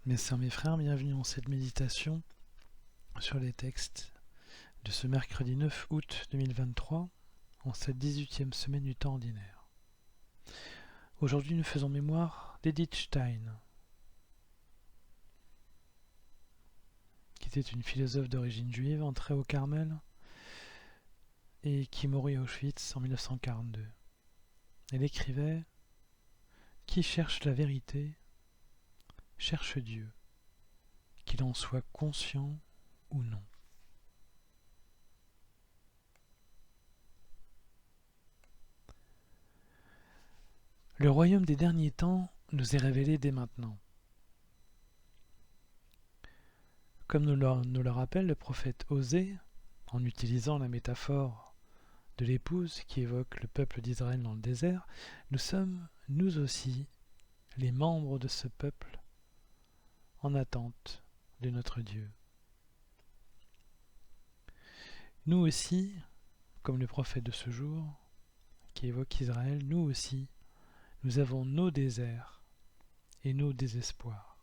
Mes sœurs, mes frères, bienvenue dans cette méditation sur les textes de ce mercredi 9 août 2023, en cette 18e semaine du temps ordinaire. Aujourd'hui, nous faisons mémoire d'Edith Stein, qui était une philosophe d'origine juive entrée au Carmel et qui mourut à Auschwitz en 1942. Elle écrivait « Qui cherche la vérité cherche Dieu, qu'il en soit conscient ou non. » Le royaume des derniers temps nous est révélé dès maintenant. Comme nous le rappelle le prophète Osée, en utilisant la métaphore de l'épouse qui évoque le peuple d'Israël dans le désert, nous sommes, nous aussi, les membres de ce peuple en attente de notre Dieu. Nous aussi, comme le prophète de ce jour, qui évoque Israël, nous aussi, nous avons nos déserts et nos désespoirs.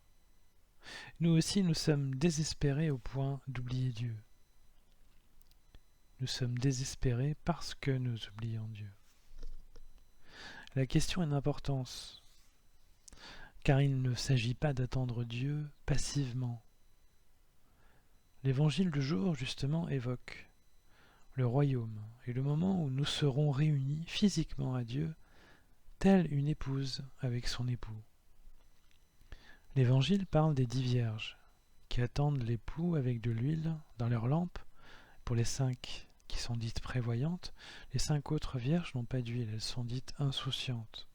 Nous aussi, nous sommes désespérés au point d'oublier Dieu. Nous sommes désespérés parce que nous oublions Dieu. La question est d'importance, car il ne s'agit pas d'attendre Dieu passivement. L'évangile du jour, justement, évoque le royaume et le moment où nous serons réunis physiquement à Dieu, telle une épouse avec son époux. L'Évangile parle des 10 vierges qui attendent l'époux avec de l'huile dans leurs lampes. Pour les 5 qui sont dites prévoyantes, les 5 autres vierges n'ont pas d'huile, elles sont dites insouciantes,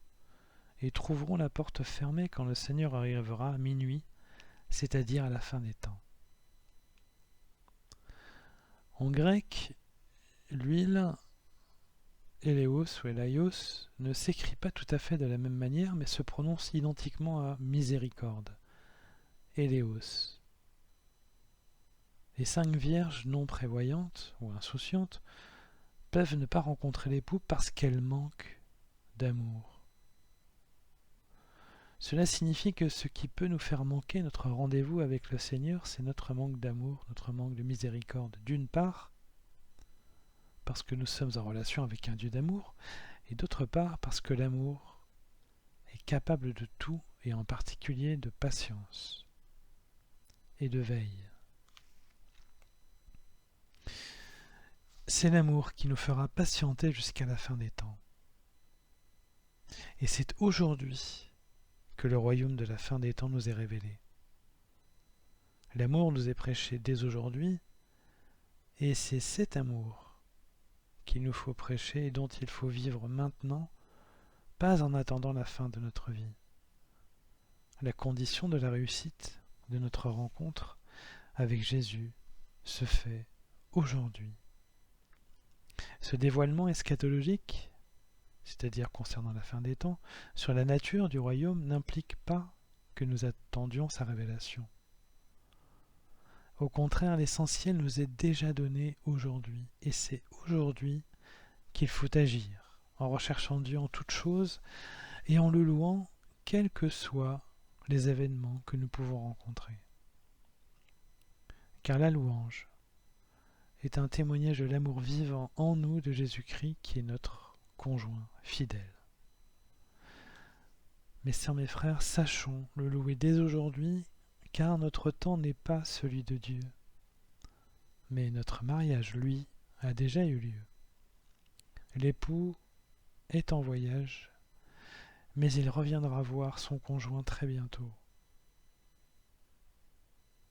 et trouveront la porte fermée quand le Seigneur arrivera à minuit, c'est-à-dire à la fin des temps. En grec, l'huile, éléos ou élaios, ne s'écrit pas tout à fait de la même manière, mais se prononce identiquement à miséricorde, éléos. Les 5 vierges non prévoyantes ou insouciantes peuvent ne pas rencontrer l'époux parce qu'elles manquent d'amour. Cela signifie que ce qui peut nous faire manquer notre rendez-vous avec le Seigneur, c'est notre manque d'amour, notre manque de miséricorde. D'une part, parce que nous sommes en relation avec un Dieu d'amour, et d'autre part, parce que l'amour est capable de tout, et en particulier de patience et de veille. C'est l'amour qui nous fera patienter jusqu'à la fin des temps. Et c'est aujourd'hui que le royaume de la fin des temps nous est révélé. L'amour nous est prêché dès aujourd'hui, et c'est cet amour qu'il nous faut prêcher et dont il faut vivre maintenant, pas en attendant la fin de notre vie. La condition de la réussite de notre rencontre avec Jésus se fait aujourd'hui. Ce dévoilement eschatologique, c'est-à-dire concernant la fin des temps, sur la nature du royaume n'implique pas que nous attendions sa révélation. Au contraire, l'essentiel nous est déjà donné aujourd'hui, et c'est aujourd'hui qu'il faut agir, en recherchant Dieu en toutes choses et en le louant, quels que soient les événements que nous pouvons rencontrer. Car la louange est un témoignage de l'amour vivant en nous de Jésus-Christ qui est notre conjoint fidèle. Mes sœurs, mes frères, sachons le louer dès aujourd'hui, car notre temps n'est pas celui de Dieu. Mais notre mariage, lui, a déjà eu lieu. L'époux est en voyage, mais il reviendra voir son conjoint très bientôt.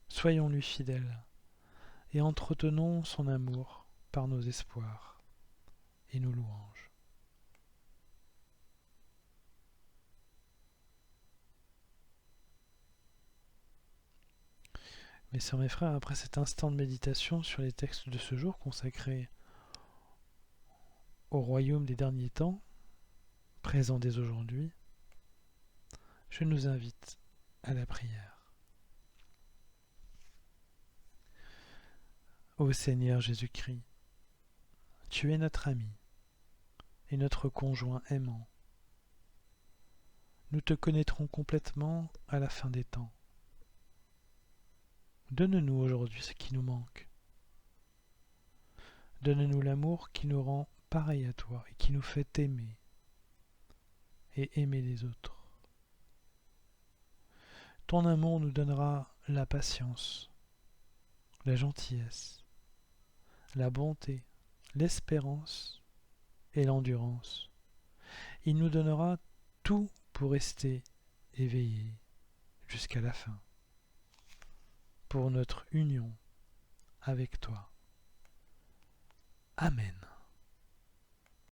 Soyons-lui fidèles et entretenons son amour par nos espoirs et nos louanges. Mes sœurs, mes frères, après cet instant de méditation sur les textes de ce jour consacrés au royaume des derniers temps, présent dès aujourd'hui, je nous invite à la prière. Ô Seigneur Jésus-Christ, tu es notre ami et notre conjoint aimant. Nous te connaîtrons complètement à la fin des temps. Donne-nous aujourd'hui ce qui nous manque. Donne-nous l'amour qui nous rend pareil à toi et qui nous fait aimer et aimer les autres. Ton amour nous donnera la patience, la gentillesse, la bonté, l'espérance et l'endurance. Il nous donnera tout pour rester éveillés jusqu'à la fin, pour notre union avec toi. Amen.